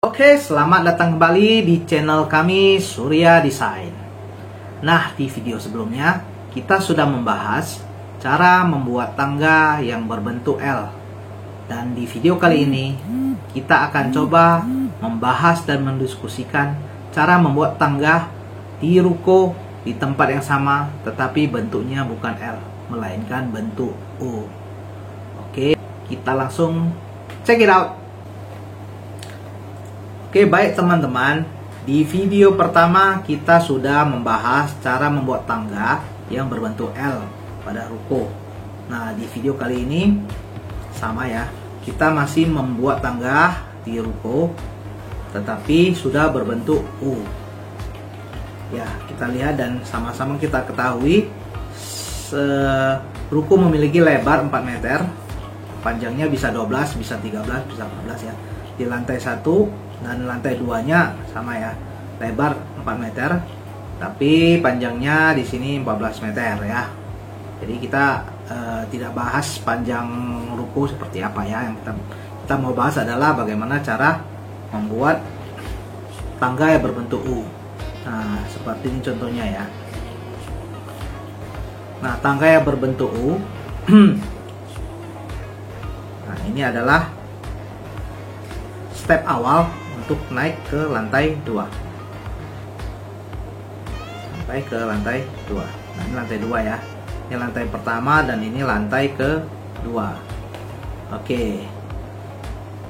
Oke, selamat datang kembali di channel kami Surya Design. Nah, di video sebelumnya kita sudah membahas cara membuat tangga yang berbentuk L. Dan di video kali ini kita akan coba membahas dan mendiskusikan cara membuat tangga di ruko di tempat yang sama, tetapi bentuknya bukan L, melainkan bentuk U. Oke, kita langsung check it out. Oke, baik teman-teman, di video pertama kita sudah membahas cara membuat tangga yang berbentuk L pada ruko. Nah, di video kali ini sama ya, kita masih membuat tangga di ruko tetapi sudah berbentuk U. Ya, kita lihat dan sama-sama kita ketahui ruko memiliki lebar 4 meter, panjangnya bisa 12, bisa 13, bisa 14 ya. Di lantai 1 dan lantai 2-nya sama ya, lebar 4 meter tapi panjangnya di sini 14 meter ya. Jadi kita tidak bahas panjang ruko seperti apa ya. Yang kita mau bahas adalah bagaimana cara membuat tangga yang berbentuk U. Nah, seperti ini contohnya ya. Nah, tangga yang berbentuk U nah, ini adalah step awal untuk naik ke lantai 2. Sampai ke lantai 2. Nah, ini lantai 2 ya. Ini lantai pertama dan ini lantai ke-2. Oke.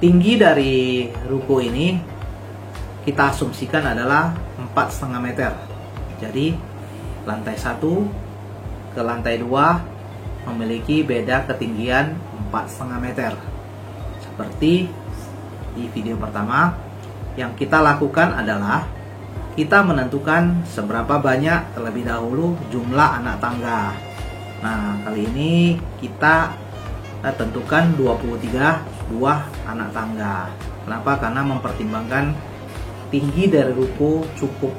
Tinggi dari ruko ini kita asumsikan adalah 4,5 meter. Jadi lantai 1 ke lantai 2 memiliki beda ketinggian 4,5 meter. Seperti di video pertama, yang kita lakukan adalah kita menentukan seberapa banyak terlebih dahulu jumlah anak tangga. Nah, kali ini kita tentukan 23 buah anak tangga. Kenapa? Karena mempertimbangkan tinggi dari ruko cukup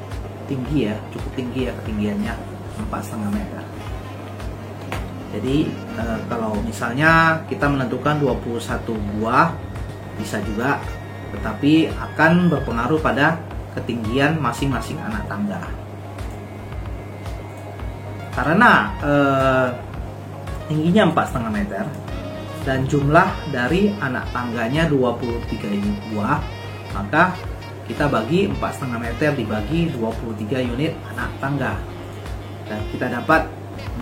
tinggi ya, ketinggiannya 4,5 meter. Jadi kalau misalnya kita menentukan 21 buah bisa juga, tetapi akan berpengaruh pada ketinggian masing-masing anak tangga. Karena tingginya 4,5 meter dan jumlah dari anak tangganya 23 buah, maka kita bagi 4,5 meter dibagi 23 unit anak tangga dan kita dapat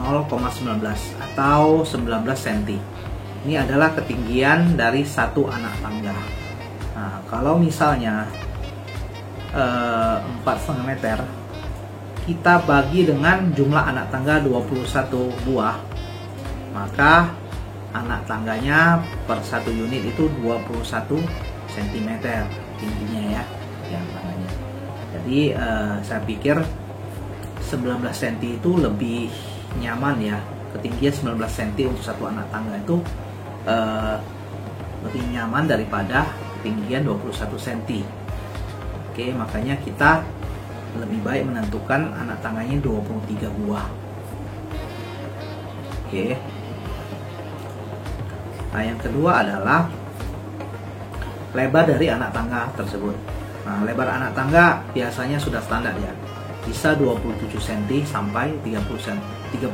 0,19 atau 19 cm. Ini adalah ketinggian dari satu anak tangga. Nah, kalau misalnya 4,5 meter kita bagi dengan jumlah anak tangga 21 buah, maka anak tangganya per satu unit itu 21 cm tingginya ya, yang tangganya. Jadi saya pikir 19 cm itu lebih nyaman ya. Ketinggian 19 cm untuk satu anak tangga itu lebih nyaman daripada ketinggian 21 cm. Oke, makanya kita lebih baik menentukan anak tangganya 23 buah. Oke. Nah, yang kedua adalah lebar dari anak tangga tersebut. Nah, lebar anak tangga biasanya sudah standar ya. Bisa 27 cm sampai 30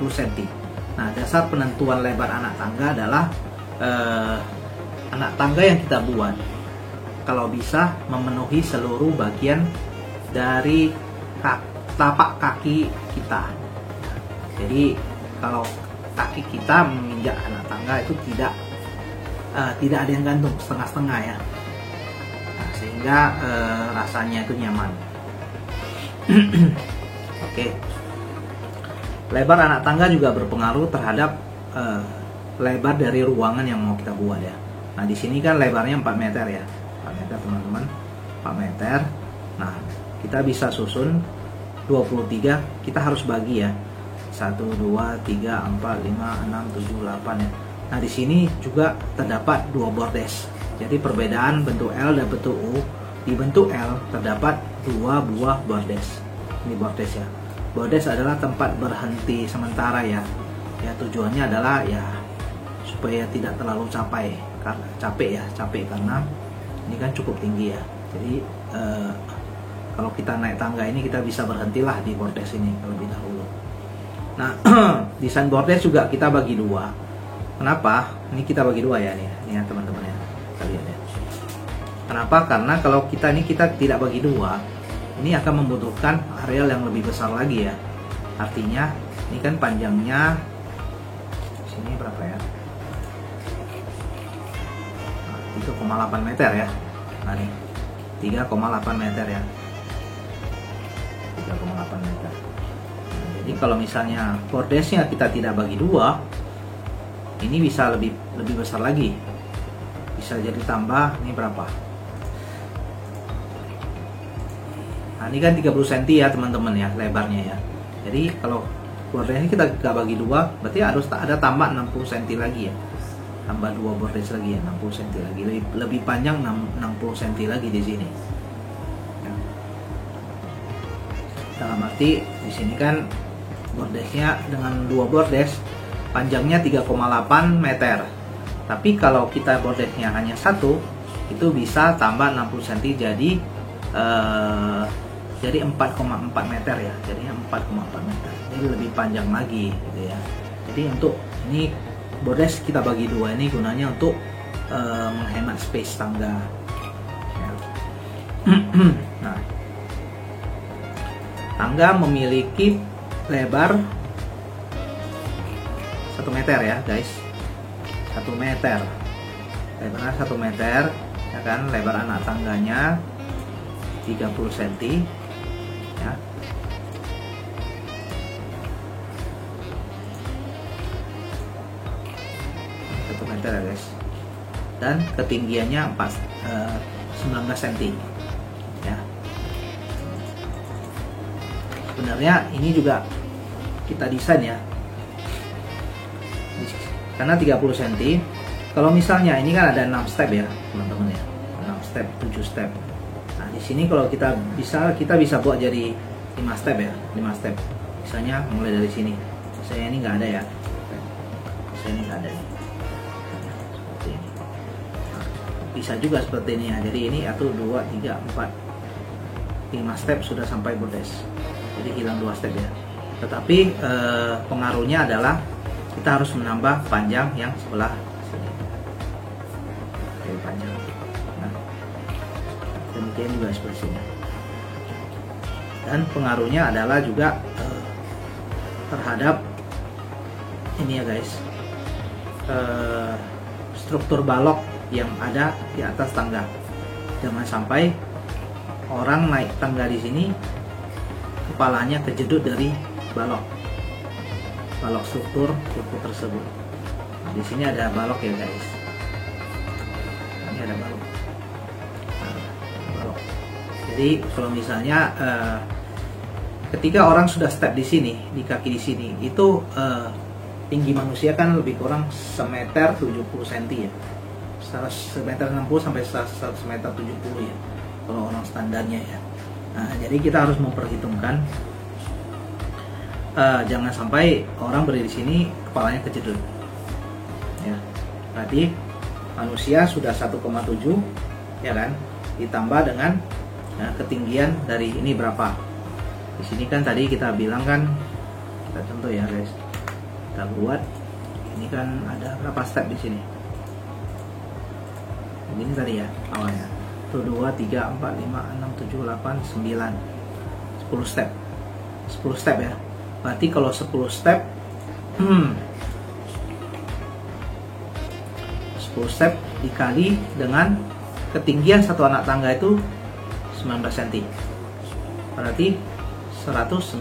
cm. Nah, dasar penentuan lebar anak tangga adalah anak tangga yang kita buat kalau bisa memenuhi seluruh bagian dari tapak kaki kita. Jadi kalau kaki kita menginjak anak tangga itu tidak ada yang gantung setengah-setengah ya. Nah, sehingga rasanya itu nyaman. Oke. Lebar anak tangga juga berpengaruh terhadap lebar dari ruangan yang mau kita buat ya. Nah, di sini kan lebarnya 4 meter ya. 4 meter teman-teman, 4 meter. Nah, kita bisa susun 23, kita harus bagi ya. 1, 2, 3, 4, 5, 6, 7, 8 ya. Nah, di sini juga terdapat 2 bordes. Jadi perbedaan bentuk L dan bentuk U. Di bentuk L terdapat 2 buah bordes. Ini bordes ya. Bordes adalah tempat berhenti sementara ya. Ya, tujuannya adalah ya supaya tidak terlalu capek karena ini kan cukup tinggi ya. Jadi kalau kita naik tangga ini kita bisa berhentilah di bordes ini terlebih dahulu. Nah, desain bordes juga kita bagi dua. Kenapa? Ini kita bagi dua ya nih ya teman-teman ya. Kita lihat ya. Kenapa? Karena kalau kita tidak bagi dua, ini akan membutuhkan areal yang lebih besar lagi ya. Artinya ini kan panjangnya sini berapa ya? 3,8 meter ya. Nah nih 3,8 meter ya. 3,8 meter. Nah, jadi kalau misalnya bordesnya kita tidak bagi dua, ini bisa lebih besar lagi. Bisa jadi tambah ini berapa? Nah, ini kan 30 cm ya teman-teman ya lebarnya ya. Jadi kalau bordesnya kita gak bagi dua, berarti harus ada tambah 60 cm lagi ya. Tambah 2 bordes lagi ya, 60 cm lagi. Lebih panjang 60 cm lagi di sini. Ya. Dalam arti di sini kan bordesnya dengan 2 bordes panjangnya 3,8 meter. Tapi kalau kita bordesnya hanya satu, itu bisa tambah 60 cm jadi 4,4 meter ya. Jadinya 4,4 meter. Jadi lebih panjang lagi gitu ya. Jadi untuk ini bordes kita bagi dua ini gunanya untuk menghemat space tangga. Ya. Nah, tangga memiliki lebar 1 meter ya guys. 1 meter. Lebarnya 1 meter ya kan. Lebar anak tangganya 30 cm ya. Meter ya guys, dan ketinggiannya 19 cm ya. Sebenarnya ini juga kita desain ya, karena 30 cm. Kalau misalnya ini kan ada 6 step ya teman-teman ya, 6 step, 7 step. Nah di sini kalau kita bisa buat jadi 5 step ya, 5 step. Misalnya mulai dari sini, misalnya ini nggak ada ya, misalnya ini nggak ada nih. Bisa juga seperti ini ya. Jadi ini 1, 2, 3, 4, 5 step sudah sampai bordes. Jadi hilang 2 step ya. Tetapi pengaruhnya adalah kita harus menambah panjang yang sebelah sini. Oke, panjang. Nah, demikian juga sebelah sini. Dan pengaruhnya adalah juga terhadap ini ya guys, struktur balok yang ada di atas tangga. Jangan sampai orang naik tangga di sini kepalanya kejedut dari balok struktur tersebut. Nah, di sini ada balok ya guys. Ini ada balok. Balok. Jadi kalau misalnya ketika orang sudah step di sini, di kaki di sini, itu tinggi manusia kan lebih kurang 1,70 cm ya. 1,60 sampai 1,70 meter ya kalau orang standarnya ya. Nah, jadi kita harus memperhitungkan jangan sampai orang berdiri di sini kepalanya kejedut ya. Berarti manusia sudah 1,7 ya kan, ditambah dengan ketinggian dari ini berapa. Di sini kan tadi kita bilang kan, kita contoh ya guys, kita buat ini kan ada berapa step di sini. Begini tadi ya awalnya. 1, 2, 3, 4, 5, 6, 7, 8, 9, 10 step. 10 step ya. Berarti kalau 10 step 10 step dikali dengan ketinggian satu anak tangga itu 19 cm. Berarti 190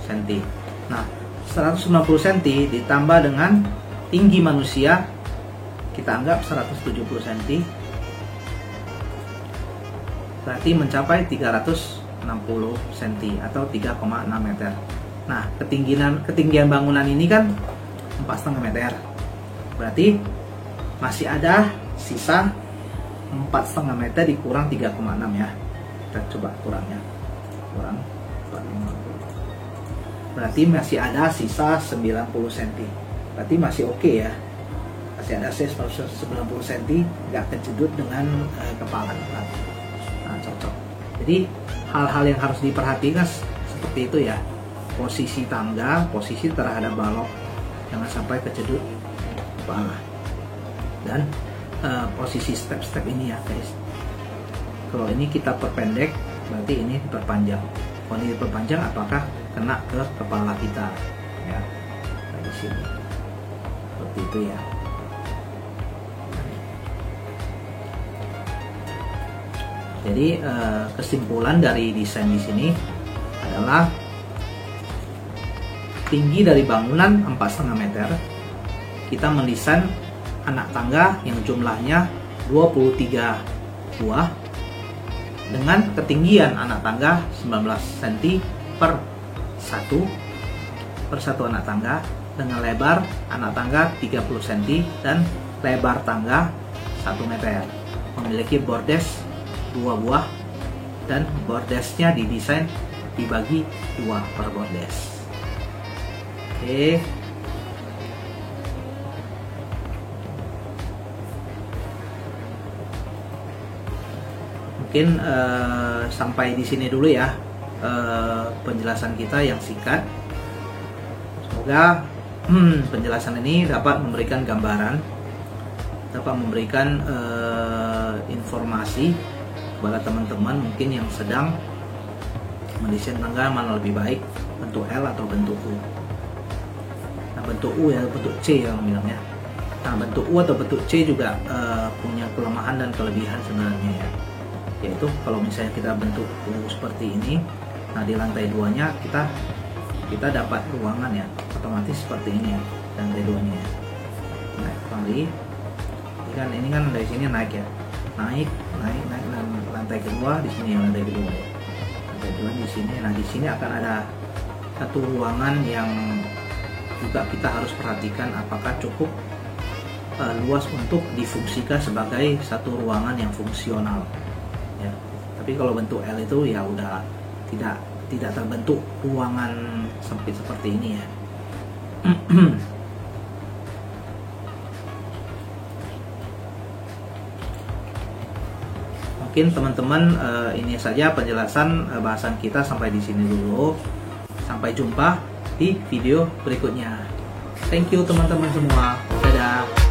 cm. Nah, 190 cm ditambah dengan tinggi manusia, kita anggap 170 cm, berarti mencapai 360 cm atau 3,6 meter. Nah, ketinggian bangunan ini kan 4,5 meter. Berarti masih ada sisa 4,5 meter dikurang 3,6 ya. Kita coba kurangnya. Kurang 450. Berarti masih ada sisa 90 cm. Berarti masih oke ya. Masih ada sisa 90 cm, nggak kejedut dengan kepala. Nah, Jadi hal-hal yang harus diperhatikan seperti itu ya. Posisi tangga, posisi terhadap balok, jangan sampai kecedut kepala. Dan posisi step-step ini ya guys. Kalau ini kita perpendek, berarti ini diperpanjang. Kalau ini diperpanjang, apakah kena ke kepala kita? Ya, di sini. Seperti itu ya. Jadi kesimpulan dari desain di sini adalah tinggi dari bangunan 4,5 meter. Kita mendesain anak tangga yang jumlahnya 23 buah dengan ketinggian anak tangga 19 cm per satu anak tangga, dengan lebar anak tangga 30 cm dan lebar tangga 1 meter. Memiliki bordes 2 buah dan bordesnya didesain dibagi 2 per bordes. Oke. Mungkin sampai di sini dulu ya penjelasan kita yang singkat. Semoga penjelasan ini dapat memberikan gambaran, dapat memberikan informasi kepada teman-teman mungkin yang sedang mendesain tangga mana lebih baik, bentuk L atau bentuk U. Nah, bentuk U ya, bentuk C yang bilangnya. Nah, bentuk U atau bentuk C juga punya kelemahan dan kelebihan sebenarnya ya. Yaitu kalau misalnya kita bentuk seperti ini, nah di lantai 2-nya kita dapat ruangan ya, otomatis seperti ini ya, lantai 2-nya ya. Naik kembali, ini kan dari sini naik ya, naik dan lantai kedua di sini ya, lantai kedua ya, lantai 2 di sini. Nah di sini akan ada satu ruangan yang juga kita harus perhatikan apakah cukup luas untuk difungsikan sebagai satu ruangan yang fungsional. Ya. Tapi kalau bentuk L itu ya udah tidak terbentuk ruangan sempit seperti ini ya. Mungkin teman-teman ini saja penjelasan bahasan kita sampai di sini dulu. Sampai jumpa di video berikutnya. Thank you teman-teman semua. Dadah.